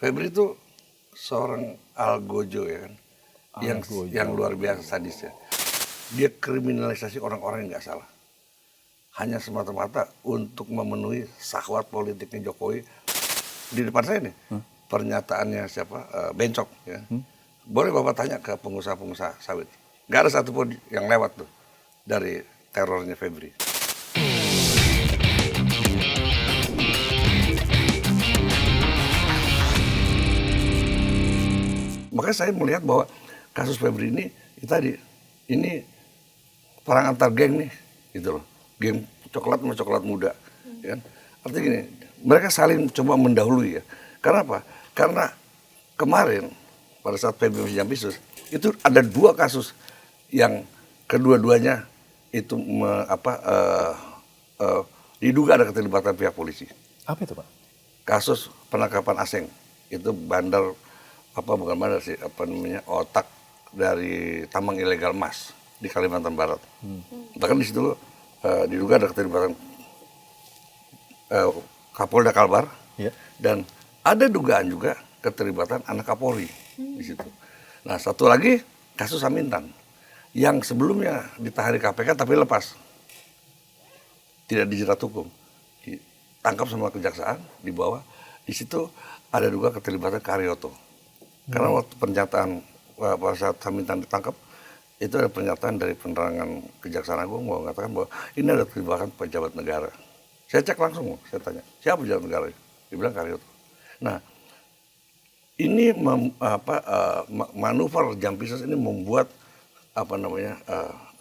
Febri itu seorang algojo ya kan, yang luar biasa sadisnya. Dia kriminalisasi orang-orang yang nggak salah, hanya semata-mata untuk memenuhi syahwat politiknya Jokowi. Di depan saya nih, pernyataannya siapa, Bencok ya. Boleh Bapak tanya ke pengusaha-pengusaha sawit, nggak ada satupun yang lewat tuh dari terornya Febri. Makanya saya melihat bahwa kasus Febri ini ini perang antar geng nih, gitu loh. Geng coklat sama coklat muda, ya kan? Artinya gini, mereka saling coba mendahului ya. Karena apa? Karena kemarin pada saat Febri masih Jampisus itu ada 2 kasus yang kedua-duanya itu diduga ada keterlibatan pihak polisi. Apa itu Pak? Kasus penangkapan Aseng, itu bandar bukan bandar sih, otak dari tambang ilegal emas di Kalimantan Barat. Bahkan di situ diduga ada keterlibatan Kapolda Kalbar, dan ada dugaan juga keterlibatan anak Kapolri di situ. Nah, satu lagi kasus Samintan yang sebelumnya ditahan di KPK tapi lepas, tidak dijerat hukum, ditangkap sama kejaksaan, dibawa. Di situ ada juga keterlibatan Karyoto. Karena waktu pernyataan pada saat Samintan ditangkap, itu ada pernyataan dari penerangan Kejaksaan Agung bahwa mengatakan bahwa ini ada keterlibatan pejabat negara. Saya cek langsung, saya tanya, siapa pejabat negara? Dia bilang Karyoto. Nah, ini manuver Jampisus ini membuat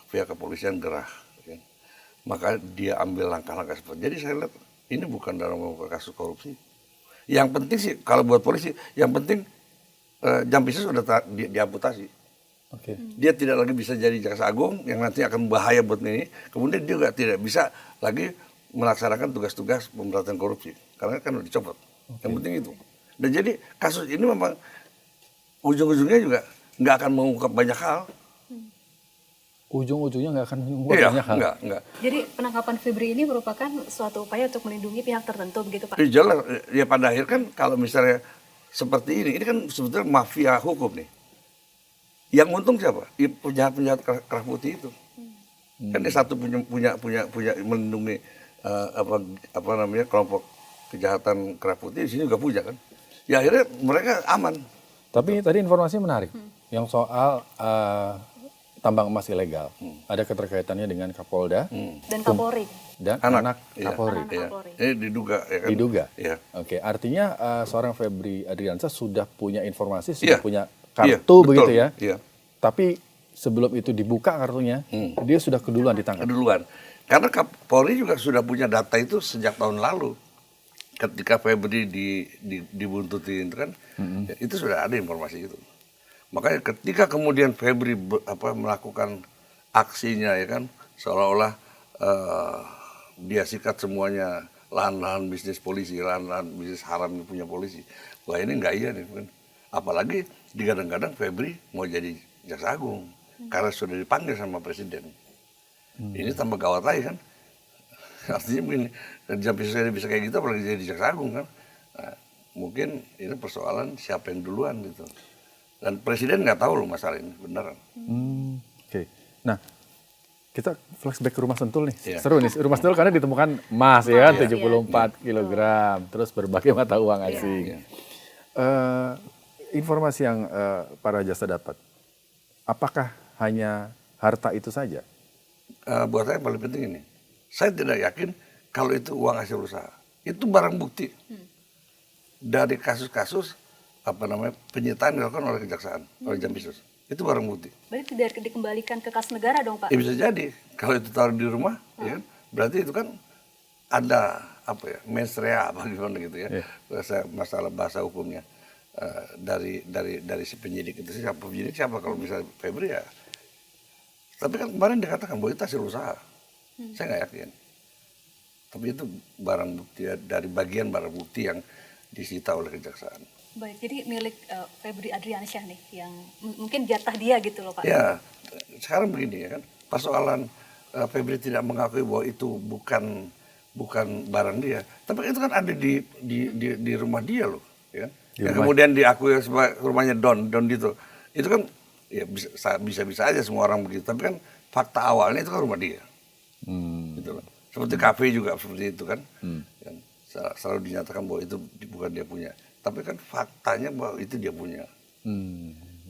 pihak kepolisian gerah. Ya. Maka dia ambil langkah-langkah seperti. Jadi saya lihat ini bukan dalam kasus korupsi. Yang penting sih kalau buat polisi, yang penting Jampisus sudah diamputasi. Okay. Dia tidak lagi bisa jadi jaksa agung yang nanti akan bahaya buat ini. Kemudian dia juga tidak bisa lagi melaksanakan tugas-tugas pemberantasan korupsi karena kan udah dicopot. Okay. Yang penting itu. Dan jadi kasus ini memang ujung-ujungnya juga nggak akan mengungkap banyak hal. Ujung-ujungnya nggak akan mengungkap banyak hal. Enggak. Jadi penangkapan Febri ini merupakan suatu upaya untuk melindungi pihak tertentu begitu Pak? Jelas, ya pada akhir kan kalau misalnya seperti ini kan sebetulnya mafia hukum nih. Yang untung siapa? Penjahat-penjahat kerah putih itu. Kan dia satu punya melindungi kelompok kejahatan kerah putih, di sini juga punya kan. Ya akhirnya mereka aman. Tapi tadi informasi menarik yang soal tambang emas ilegal. Ada keterkaitannya dengan Kapolda dan Kapolri. Dan anak Kapolri. Iya. Ini diduga ya kan. Diduga. Iya. Oke, artinya seorang Febri Adriansyah sudah punya informasi, sudah punya Iya, kartu betul. begitu ya. Iya. Tapi sebelum itu dibuka kartunya, dia sudah keduluan ditangkap. Keduluan. Karena Kapolri juga sudah punya data itu sejak tahun lalu. Ketika Febri dibuntuti itu kan, itu sudah ada informasi itu. Makanya ketika kemudian Febri melakukan aksinya ya kan, seolah-olah dia sikat semuanya lahan-lahan bisnis polisi, lahan-lahan bisnis haram yang punya polisi. Wah ini enggak iya nih kan. Apalagi digadang-gadang Febri mau jadi jaksa agung karena sudah dipanggil sama presiden. Ini tambah gawat lagi kan. Artinya begini, Jampisus bisa kayak gitu apalagi jadi jaksa agung kan. Nah, mungkin ini persoalan siapa yang duluan gitu. Dan presiden nggak tahu loh masalah ini beneran. Oke. Nah, kita flashback ke rumah Sentul nih. Iya. Seru nih, rumah Sentul karena ditemukan emas ya kan, 74 kilogram, terus berbagai mata uang asing. Informasi yang para jasa dapat, apakah hanya harta itu saja? Buat saya yang paling penting ini, saya tidak yakin kalau itu uang hasil usaha. Itu barang bukti dari kasus-kasus penyitaan dilakukan oleh kejaksaan, oleh Jampisus. Itu barang bukti. Berarti tidak dikembalikan ke kas negara dong Pak? Ya bisa jadi. Kalau itu taruh di rumah, ya kan, berarti itu kan ada mens rea bagaimana gitu ya. Masalah bahasa hukumnya dari si penyidik itu siapa kalau misalnya Febri ya. Tapi kan kemarin dikatakan bahwa itu hasil usaha. Saya nggak yakin. Tapi itu barang bukti dari bagian barang bukti yang disita oleh kejaksaan. Baik, jadi milik Febri Adriansyah nih, yang mungkin jatah dia gitu loh Pak. Ya, sekarang begini ya kan, persoalan Febri tidak mengakui bahwa itu bukan barang dia, tapi itu kan ada di rumah dia loh, ya. Di yang rumah. kemudian diakui sebagai rumahnya Don Dito. Itu kan ya bisa aja semua orang begitu, tapi kan fakta awalnya itu kan rumah dia. Gitu loh. Seperti kafe juga seperti itu kan. Kan selalu dinyatakan bahwa itu bukan dia punya. Tapi kan faktanya bahwa itu dia punya.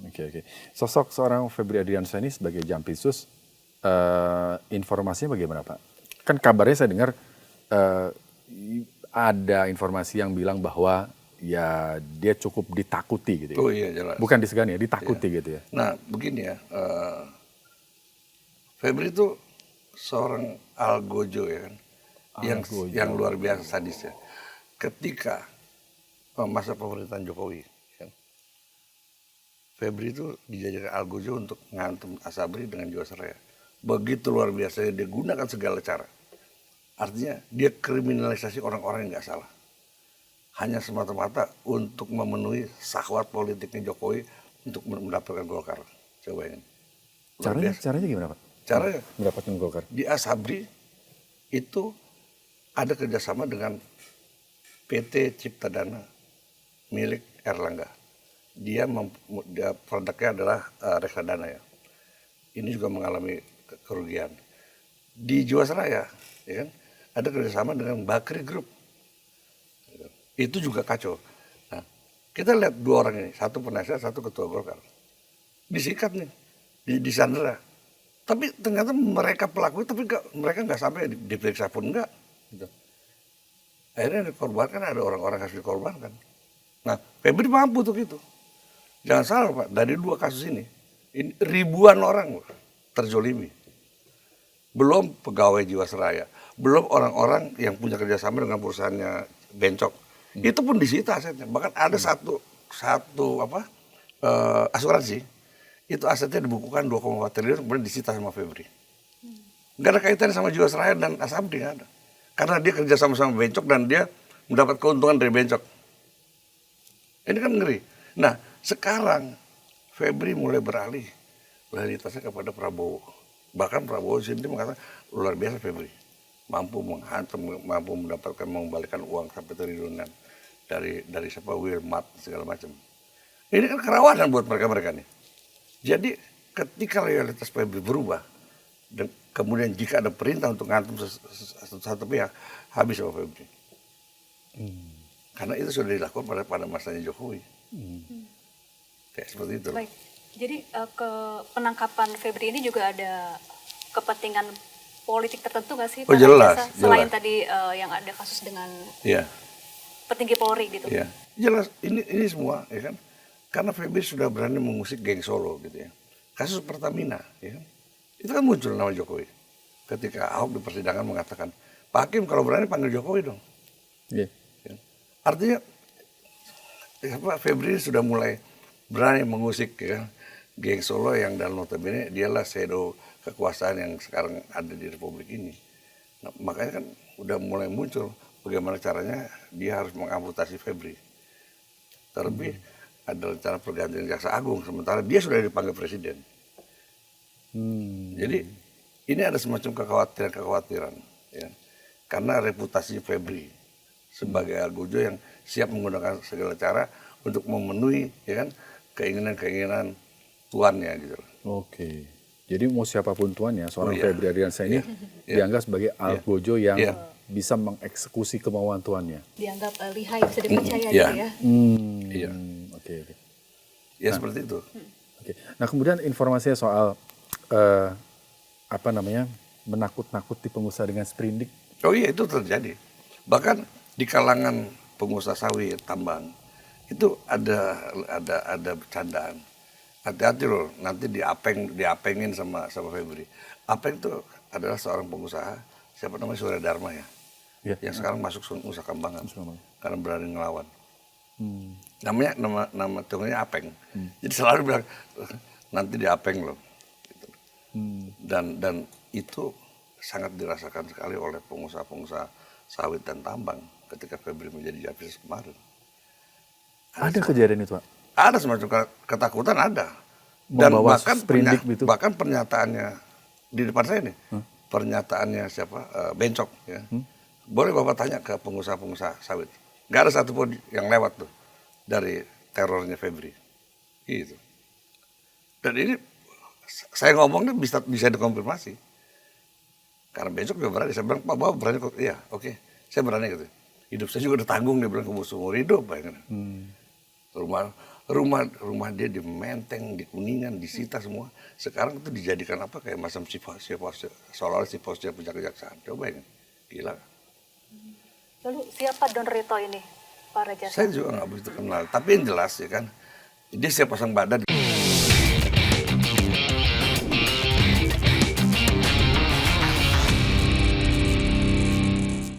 Oke. Sosok seorang Febri Adriansyah ini sebagai Jampitsus, informasinya bagaimana Pak? Kan kabarnya saya dengar ada informasi yang bilang bahwa ya dia cukup ditakuti gitu ya. Oh iya jelas. Bukan disegani ya, ditakuti gitu ya. Nah begini ya, Febri itu seorang algojo ya kan, yang luar biasa sadisnya. Ketika masa pemerintahan Jokowi, kan, Febri itu dijadikan algojo untuk ngantem Asabri dengan Jiwasraya. Begitu luar biasa, dia gunakan segala cara. Artinya dia kriminalisasi orang-orang yang nggak salah. Hanya semata-mata untuk memenuhi syahwat politiknya Jokowi untuk mendapatkan Golkar. Coba ini. Caranya gimana Pak? Caranya Mendapatkan Golkar. di Asabri itu ada kerjasama dengan PT Cipta Dana milik Erlangga. Dia produknya adalah reksadana ya. Ini juga mengalami kerugian. Di Jiwasraya, ya kan, ada kerjasama dengan Bakri Group. Itu juga kacau. Nah, kita lihat dua orang ini, satu penasihat, satu ketua Golkar. Disikat nih, disandera. Tapi ternyata mereka pelaku, tapi mereka nggak sampai diperiksa pun enggak. Gitu. Akhirnya dikorbankan, ada orang-orang yang harus dikorbankan. Nah, Febri mampu untuk itu. Jangan salah Pak, dari dua kasus ini ribuan orang terzolimi. Belum pegawai Jiwasraya, belum orang-orang yang punya kerjasama dengan perusahaannya Bencok. Itu pun disita asetnya. Bahkan ada satu asuransi, itu asetnya dibukukan 2,4 triliun kemudian disita sama Febri. Nggak ada kaitannya sama Jiwasraya dan Asabri, nggak ada. Karena dia kerja sama Bencok dan dia mendapat keuntungan dari Bencok. Ini kan ngeri. Nah, sekarang Febri mulai beralih loyalitasnya kepada Prabowo. Bahkan Prabowo sendiri mengatakan luar biasa Febri. Mampu menghantam, mampu mendapatkan mengembalikan uang sampai triliunan dari siapa Wilmart segala macam. Ini kan kerawanan buat mereka nih. Jadi ketika loyalitas Febri berubah dan kemudian jika ada perintah untuk ngantum satu pihak, habis sama Febri. Karena itu sudah dilakukan pada masanya Jokowi. Kayak seperti itu. Baik. Jadi ke penangkapan Febri ini juga ada kepentingan politik tertentu nggak sih? Oh, Pak jelas, Adriansyah? Selain jelas. tadi yang ada kasus dengan Iya. petinggi Polri gitu. Iya. Jelas ini semua ya kan. Karena Febri sudah berani mengusik geng Solo gitu ya. Kasus Pertamina ya kan. Itu kan muncul nama Jokowi. Ketika Ahok di persidangan mengatakan, "Pak Hakim kalau berani panggil Jokowi dong." Yeah. Ya. Artinya Febri sudah mulai berani mengusik ya kan, geng Solo yang dalam notabene dialah shadow kekuasaan yang sekarang ada di Republik ini. Nah, makanya kan udah mulai muncul bagaimana caranya dia harus mengamputasi Febri. Terlebih ada rencana pergantian Jaksa Agung sementara dia sudah dipanggil Presiden. Jadi ini ada semacam kekhawatiran ya. Karena reputasi Febri sebagai algojo yang siap menggunakan segala cara untuk memenuhi ya kan keinginan-keinginan tuannya gitu. Oke. Jadi mau siapapun tuannya, seorang Oh, iya. Febri Adriansyah ini dianggap sebagai algojo yang Iya. bisa mengeksekusi kemauan tuannya. Dianggap lihai, bisa dipercaya Iya. gitu ya. Iya. Oke. Ya seperti itu. Oke. Nah kemudian informasinya soal menakut-nakuti pengusaha dengan sprindik. Oh iya itu terjadi. Bahkan di kalangan pengusaha sawit tambang itu ada bercandaan. Hati-hati loh, nanti diapengin sama Febri. Apeng itu adalah seorang pengusaha, siapa namanya Surya Dharma ya, yang sekarang masuk Nusa Kambangan karena berani ngelawan. Nama tunggalnya Apeng. Jadi selalu bilang nanti diapeng loh. Gitu. Dan itu sangat dirasakan sekali oleh pengusaha-pengusaha sawit dan tambang ketika Febri menjadi Jampitsus kemarin. Ada kejadian itu Pak? Ada semacam ketakutan ada. Dan Membawa sprindik itu. bahkan pernyataannya di depan saya nih, pernyataannya siapa Bencok ya. Boleh Bapak tanya ke pengusaha-pengusaha sawit. Gak ada satupun yang lewat tuh. dari terornya Febri. Gitu. Dan ini saya ngomongnya bisa dikonfirmasi. Karena besok juga berani, saya bilang, Pak Bapak berani kok? Iya, oke, saya berani gitu. Hidup saya juga udah tanggung, dia bilang, seumur hidup. Rumah dia di Menteng, di Kuningan, disita semua. Sekarang itu dijadikan apa, kayak macam seolah-olah siposnya penjaga kejaksaan. Coba bayangin, gila. Lalu siapa Don Rito ini, Pak Rajasa? Saya juga nggak begitu kenal, tapi yang jelas ya kan, dia siap pasang badan.